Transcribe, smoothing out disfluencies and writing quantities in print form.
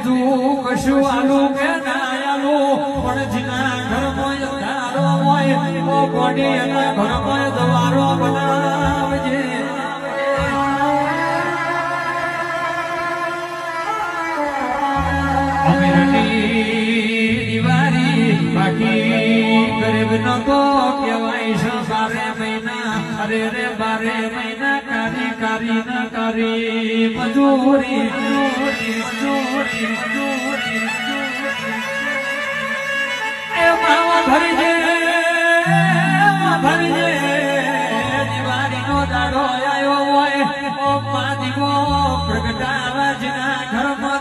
બીજું કશું આલુ કે ના આલુ પણ જીના ઘરમાં ધારો હોય ઓ કોડી એના ઘરમાં દવારો બનાવજે દિવાળી બાકી ગરીબ નો તો કહેવાય છે 12 મહિના અરે રે 12 મહિના કારી કારી ના કરી મજૂરી એ માવા ભરજે દિવાળી નો દાડો આવ્યો હોય ઓ માદીકો પ્રગટાવા જના ઘરમાં